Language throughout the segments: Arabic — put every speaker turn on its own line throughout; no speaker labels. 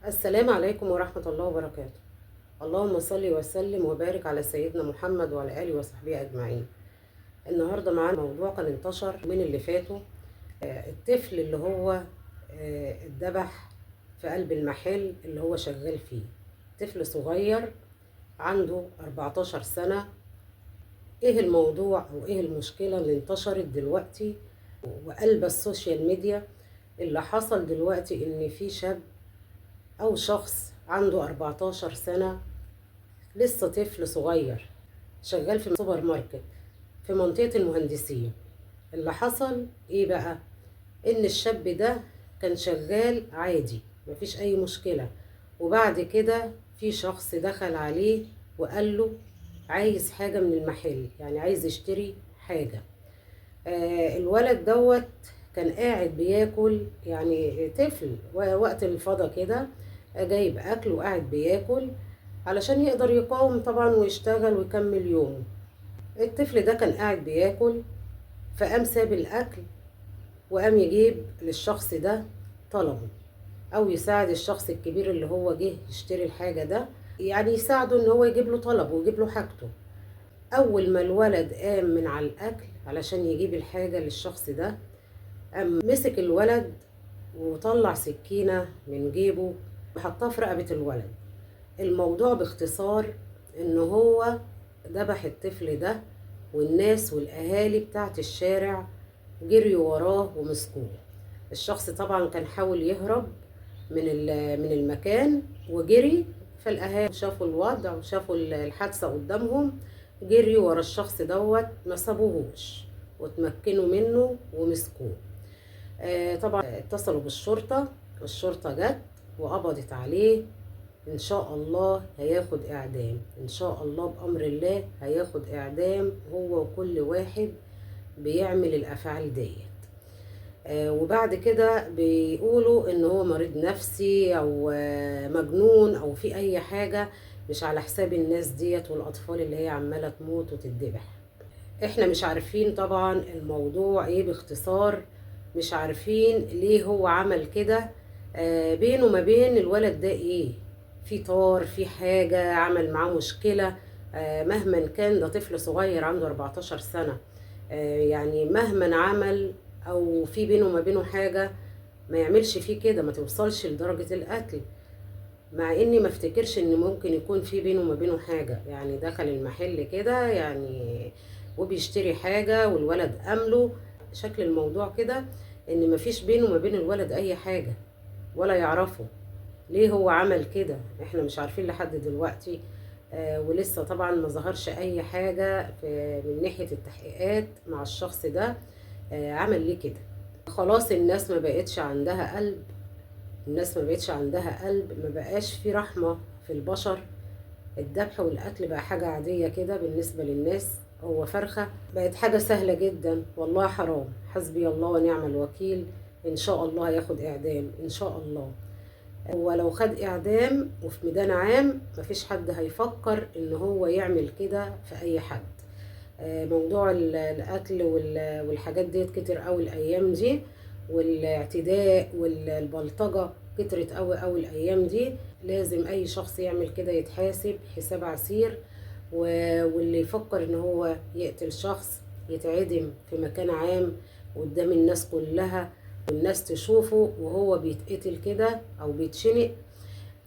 السلام عليكم ورحمة الله وبركاته. اللهم صل وسلم وبارك على سيدنا محمد وعلى آله وصحبه أجمعين. النهاردة معانا موضوع كان انتشر من اللي فاتوا. الطفل اللي هو اتذبح في قلب المحل اللي هو شغال فيه. طفل صغير عنده 14 سنة. ايه الموضوع او ايه المشكلة اللي انتشرت دلوقتي وقلب السوشيال ميديا؟ اللي حصل دلوقتي ان في شاب أو شخص عنده 14 سنة، لسه طفل صغير شغال في سوبر ماركت في منطقة المهندسين. اللي حصل إيه بقى؟ إن الشاب ده كان شغال عادي، مفيش أي مشكلة، وبعد كده في شخص دخل عليه وقال له عايز حاجة من المحل، يعني عايز يشتري حاجة. الولد دوت كان قاعد بياكل، يعني طفل وقت الفضا كده، جايب اكل وقاعد بياكل علشان يقدر يقاوم طبعا ويشتغل ويكمل يومه. الطفل ده كان قاعد بياكل، فقام ساب الاكل وقام يجيب للشخص ده طلبه، او يساعد الشخص الكبير اللي هو جه يشتري الحاجة ده، يعني يساعده ان هو يجيب له طلبه ويجيب له حاجته. اول ما الولد قام من على الاكل علشان يجيب الحاجة للشخص ده، قام مسك الولد وطلع سكينة من جيبه وحطها في رقبة الولد. الموضوع باختصار ان هو ذبح الطفل ده، والناس والاهالي بتاعت الشارع جريوا وراه ومسكوه. الشخص طبعا كان حاول يهرب من المكان وجري، فالاهالي شافوا الوضع وشافوا الحادثة قدامهم، جريوا ورا الشخص دوت، ما سابوهوش وتمكنوا منه ومسكوه. طبعا اتصلوا بالشرطة، الشرطة جت وقبضت عليه. ان شاء الله هياخد اعدام، ان شاء الله بامر الله هياخد اعدام، هو وكل واحد بيعمل الافعال ديت. وبعد كده بيقولوا ان هو مريض نفسي او مجنون او في اي حاجة، مش على حساب الناس ديت والاطفال اللي هي عمالة تموت وتتذبح. احنا مش عارفين طبعا الموضوع ايه باختصار، مش عارفين ليه هو عمل كده. بينه وما بين الولد ده ايه، في طار، في حاجة عمل معاه مشكلة. مهما كان ده طفل صغير عنده 14 سنة. يعني مهما عمل او في بينه وما بينه حاجة، ما يعملش فيه كده، ما توصلش لدرجة القتل. مع اني ما افتكرش ان ممكن يكون في بينه وما بينه حاجة، يعني دخل المحل كده يعني وبيشتري حاجة والولد قامله. شكل الموضوع كده ان مفيش بينه وما بين الولد اي حاجة ولا يعرفه. ليه هو عمل كده احنا مش عارفين لحد دلوقتي. ولسه طبعا ما ظهرش اي حاجة من ناحية التحقيقات مع الشخص ده. عمل ليه كده؟ خلاص الناس ما بقتش عندها قلب، الناس ما بقتش عندها قلب، ما بقاش في رحمة في البشر. الذبح والقتل بقى حاجة عادية كده بالنسبة للناس، هو فرخة بقت حاجة سهلة جدا. والله حرام، حسبي الله ونعم الوكيل. ان شاء الله هياخد اعدام ان شاء الله. هو لو خد اعدام وفي ميدان عام مفيش حد هيفكر ان هو يعمل كده في اي حد. موضوع القتل والحاجات ديت كتر قوي الايام دي، والاعتداء والبلطجة كترت قوي قوي الايام دي. لازم اي شخص يعمل كده يتحاسب حساب عسير، واللي يفكر ان هو يقتل شخص يتعدم في مكان عام قدام الناس كلها، والناس تشوفه وهو بيتقتل كده او بيتشنق،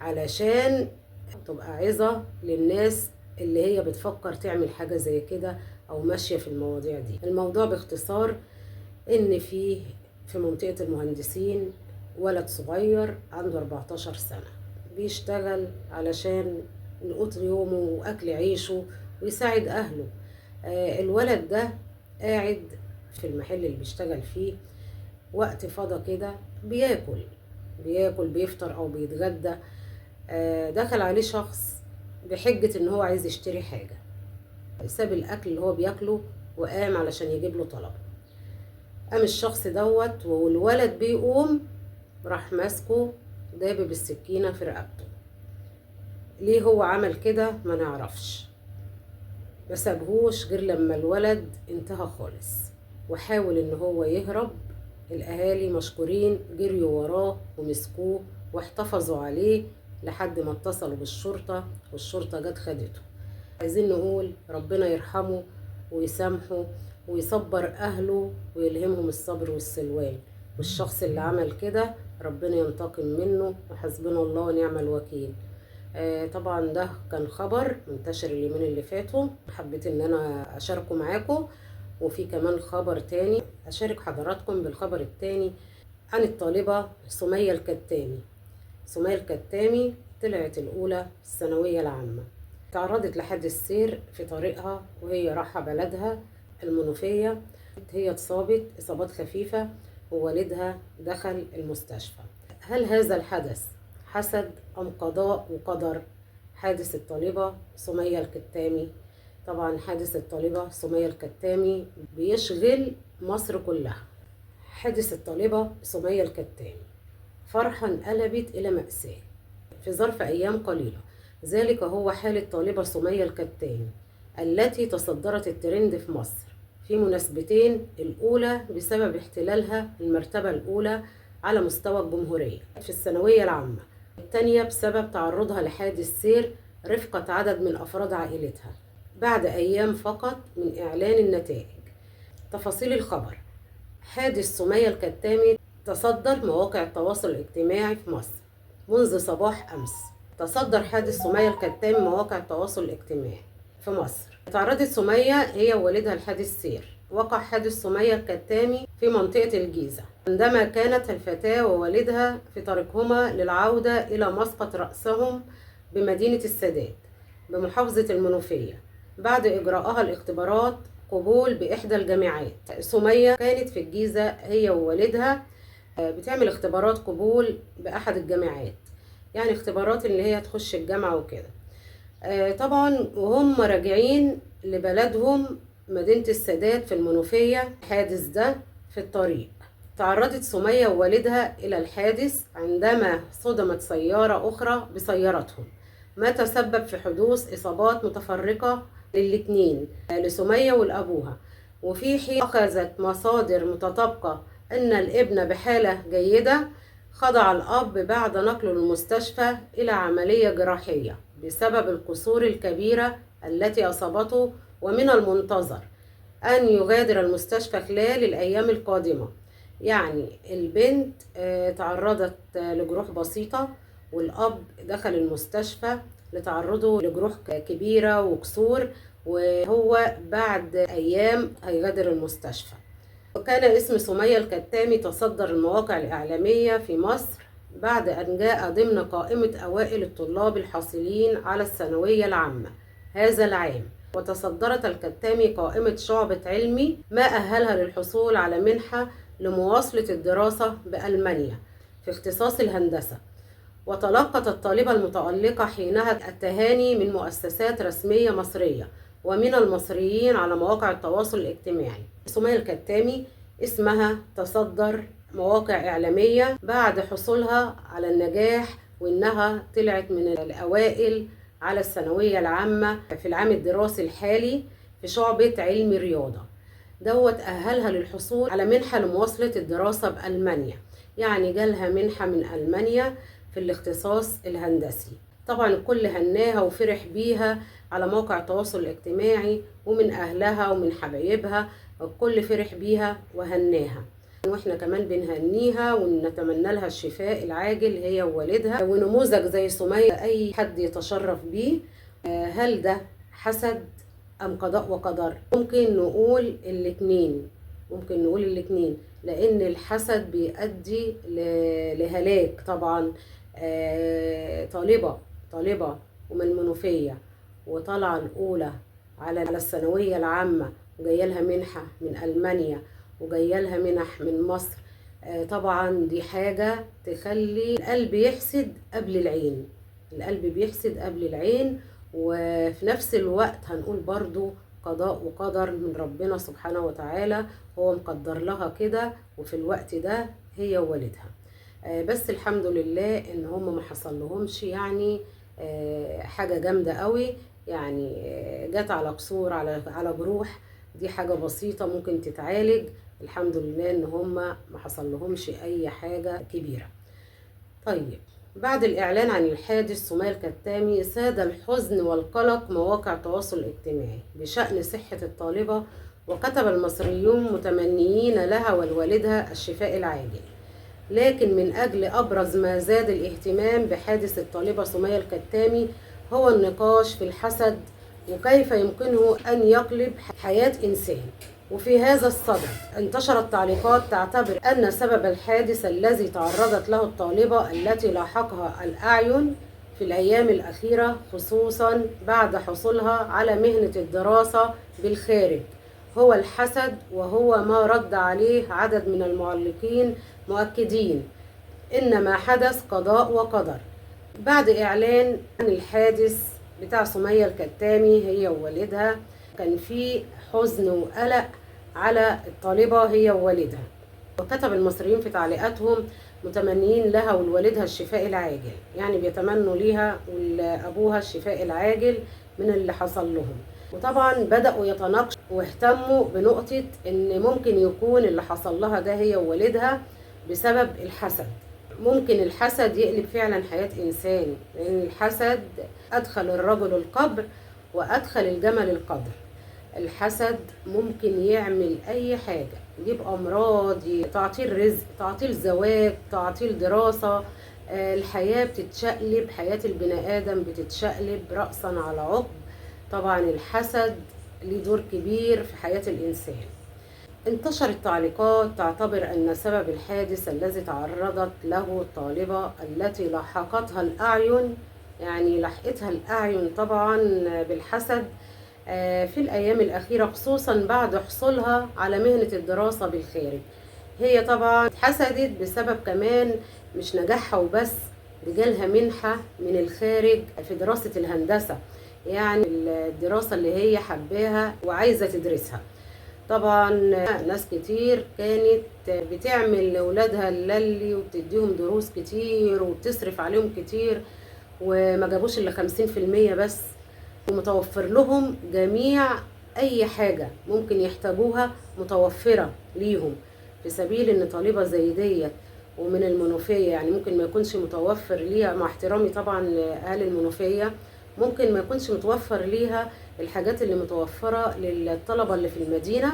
علشان تبقى عظة للناس اللي هي بتفكر تعمل حاجة زي كده او ماشية في المواضيع دي. الموضوع باختصار ان في منطقة المهندسين ولد صغير عنده 14 سنة بيشتغل علشان نقوت يومه واكل عيشه ويساعد اهله. الولد ده قاعد في المحل اللي بيشتغل فيه، وقت فضا كده بياكل بيفطر او بيتغدى. دخل عليه شخص بحجة ان هو عايز يشتري حاجة، ساب الاكل اللي هو بياكله وقام علشان يجيب له طلب. قام الشخص دوت والولد بيقوم، راح ماسكه دابب بالسكينة في رقبته. ليه هو عمل كده ما نعرفش، ما سابهوش غير لما الولد انتهى خالص وحاول ان هو يهرب. الاهالي مشكورين جريوا وراه ومسكوه واحتفظوا عليه لحد ما اتصلوا بالشرطة والشرطة جت خدته. عايزين نقول ربنا يرحمه ويسامحه ويصبر أهله ويلهمهم الصبر والسلوان، والشخص اللي عمل كده ربنا ينتقم منه، وحسبنا الله ونعم الوكيل. طبعا ده كان خبر منتشر اليومين اللي فاتوا، حبيت ان انا اشاركه معاكم. وفي كمان خبر تاني اشارك حضراتكم بالخبر التاني عن الطالبة سمية الكتامي. سمية الكتامي طلعت الأولى في الثانوية العامة، تعرضت لحادث سير في طريقها وهي رايحة بلدها المنوفية. هي اتصابت إصابات خفيفة ووالدها دخل المستشفى. هل هذا الحدث حسد أم قضاء وقدر؟ حادث الطالبة سمية الكتامي. طبعا حادث الطالبة سمية الكتامي بيشغل مصر كلها. حادث الطالبة سمية الكتامي فرحة انقلبت إلى مأساة في ظرف أيام قليلة. ذلك هو حال الطالبة سمية الكتامي التي تصدرت الترند في مصر في مناسبتين، الأولى بسبب احتلالها المرتبة الأولى على مستوى الجمهورية في الثانوية العامة، الثانية بسبب تعرضها لحادث سير رفقة عدد من أفراد عائلتها بعد أيام فقط من إعلان النتائج. تفاصيل الخبر: حادث سمية الكتامي تصدر مواقع التواصل الاجتماعي في مصر منذ صباح أمس. تصدر حادث سمية الكتامي مواقع التواصل الاجتماعي في مصر. تعرضت سمية هي ووالدها لحادث سير. وقع حادث سمية الكتامي في منطقة الجيزة عندما كانت الفتاة ووالدها في طريقهما للعودة إلى مسقط رأسهم بمدينة السادات بمحافظة المنوفية بعد إجراءها الاختبارات قبول بإحدى الجامعات. سمية كانت في الجيزة هي ووالدها بتعمل اختبارات قبول بأحد الجامعات، يعني اختبارات اللي هي تخش الجامعة وكده. طبعا وهم راجعين لبلدهم مدينة السادات في المنوفية الحادث ده في الطريق. تعرضت سمية ووالدها إلى الحادث عندما صدمت سيارة أخرى بسيارتهم، ما تسبب في حدوث إصابات متفرقة للاتنين لسمية ولأبوها. وفي حين أخذت مصادر متطابقة أن الابن بحالة جيدة، خضع الأب بعد نقله للمستشفى إلى عملية جراحية بسبب الكسور الكبيرة التي أصابته، ومن المنتظر أن يغادر المستشفى خلال الأيام القادمة. يعني البنت تعرضت لجروح بسيطة، والأب دخل المستشفى لتعرضه لجروح كبيرة وكسور، وهو بعد أيام هيغادر المستشفى. وكان اسم سمية الكتامي تصدر المواقع الإعلامية في مصر بعد أن جاء ضمن قائمة أوائل الطلاب الحاصلين على الثانوية العامة هذا العام. وتصدرت الكتامي قائمة شعبة علمي ما أهلها للحصول على منحة لمواصلة الدراسة بألمانيا في اختصاص الهندسة. وتلقت الطالبة المتألقة حينها التهاني من مؤسسات رسمية مصرية ومن المصريين على مواقع التواصل الاجتماعي. سمية الكتامي اسمها تصدر مواقع إعلامية بعد حصولها على النجاح، وإنها طلعت من الأوائل على الثانوية العامة في العام الدراسي الحالي في شعبة علم الرياضة. دوت أهلها للحصول على منحة لمواصلة الدراسة بألمانيا، يعني جالها منحة من ألمانيا في الاختصاص الهندسي. طبعا الكل هناها وفرح بيها على موقع التواصل الاجتماعي، ومن أهلها ومن حبايبها الكل فرح بيها وهناها، واحنا كمان بنهنيها ونتمنى لها الشفاء العاجل هي ووالدها. ونموذج زي سمية أي حد يتشرف بيه. هل ده حسد أم قضاء وقدر؟ ممكن نقول الاتنين، ممكن نقول الاتنين، لأن الحسد بيؤدي لهلاك. طبعا طالبة ومن المنوفية وطالعة الأولى على الثانوية العامة، وجايه لها منحة من ألمانيا، وجايه لها منح من مصر. طبعا دي حاجة تخلي القلب يحسد قبل العين، القلب بيحسد قبل العين. وفي نفس الوقت هنقول برضو قضاء وقدر من ربنا سبحانه وتعالى، هو مقدر لها كده، وفي الوقت ده هي ووالدها. بس الحمد لله ان هم ما حصل لهمش يعني حاجة جامدة قوي، يعني جت على كسور على جروح، دي حاجة بسيطة ممكن تتعالج. الحمد لله ان هم ما حصل لهمش اي حاجة كبيرة. طيب بعد الإعلان عن الحادث، سمية الكتامي ساد الحزن والقلق مواقع التواصل الاجتماعي بشأن صحة الطالبة، وكتب المصريون متمنيين لها ولوالدها الشفاء العاجل. لكن من أجل أبرز ما زاد الاهتمام بحادث الطالبة سمية الكتامي هو النقاش في الحسد، وكيف يمكنه أن يقلب حياة إنسان. وفي هذا الصدد انتشرت تعليقات تعتبر أن سبب الحادث الذي تعرضت له الطالبة التي لاحقها الأعين في الأيام الأخيرة، خصوصا بعد حصولها على مهنة الدراسة بالخارج، هو الحسد، وهو ما رد عليه عدد من المعلقين مؤكدين إن ما حدث قضاء وقدر. بعد إعلان عن الحادث بتاع سمية الكتامي هي ووالدها، كان في حزن وقلق على الطالبة هي ووالدها، وكتب المصريين في تعليقاتهم متمنيين لها ولوالدها الشفاء العاجل، يعني بيتمنوا ليها ولأبوها الشفاء العاجل من اللي حصل لهم. وطبعا بدأوا يتناقشوا واهتموا بنقطة إن ممكن يكون اللي حصل لها ده هي ووالدها بسبب الحسد. ممكن الحسد يقلب فعلا حياة إنسان، لأن الحسد أدخل الرجل القبر وأدخل الجمل القبر. الحسد ممكن يعمل أي حاجة، يجيب أمراض، تعطيل رزق، تعطيل زواج، تعطيل دراسة. الحياة بتتشقلب، حياة البني آدم بتتشقلب رأسا على عقب. طبعا الحسد ليه دور كبير في حياة الإنسان. انتشرت تعليقات تعتبر أن سبب الحادث الذي تعرضت له الطالبة التي لاحقتها الأعين، يعني لحقتها الأعين طبعا بالحسد في الأيام الأخيرة، خصوصا بعد حصولها على مهنة الدراسة بالخارج. هي طبعا اتحسدت بسبب كمان مش نجاحها وبس، جالها منحة من الخارج في دراسة الهندسة، يعني الدراسة اللي هي حباها وعايزة تدرسها. طبعا ناس كتير كانت بتعمل لأولادها اللي وبتديهم دروس كتير وبتصرف عليهم كتير، وما جابوش إلا 50% بس، ومتوفر لهم جميع أي حاجة ممكن يحتاجوها متوفرة ليهم، في سبيل إن طالبة زي ديت ومن المنوفية، يعني ممكن ما يكونش متوفر ليها، مع احترامي طبعا لأهل المنوفية، ممكن ما يكونش متوفر ليها الحاجات اللي متوفرة للطلبة اللي في المدينة،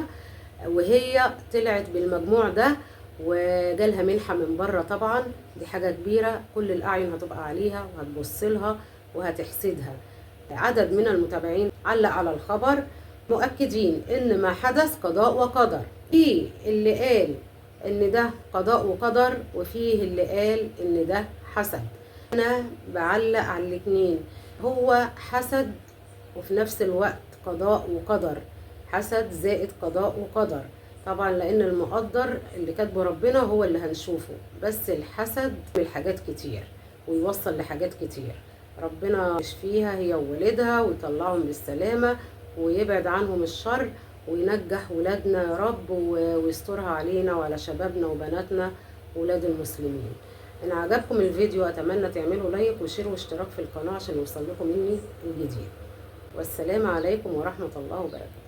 وهي طلعت بالمجموع ده وجالها منحة من بره. طبعا دي حاجة كبيرة، كل الأعين هتبقى عليها وهتبص لها وهتحسدها. عدد من المتابعين علق على الخبر مؤكدين ان ما حدث قضاء وقدر، في اللي قال ان ده قضاء وقدر وفيه اللي قال ان ده حسد. انا بعلق على الاتنين، هو حسد وفي نفس الوقت قضاء وقدر، حسد زائد قضاء وقدر طبعا، لان المقدر اللي كاتبه ربنا هو اللي هنشوفه، بس الحسد من حاجات كتير ويوصل لحاجات كتير. ربنا يشفيها هي وولدها ويطلعهم بالسلامة ويبعد عنهم الشر وينجح ولادنا يا رب، ويسترها علينا وعلى شبابنا وبناتنا ولاد المسلمين. إن عجبكم الفيديو أتمنى تعملوا لايك وشير واشتراك في القناة عشان يوصل لكم مني الجديد. والسلام عليكم ورحمة الله وبركاته.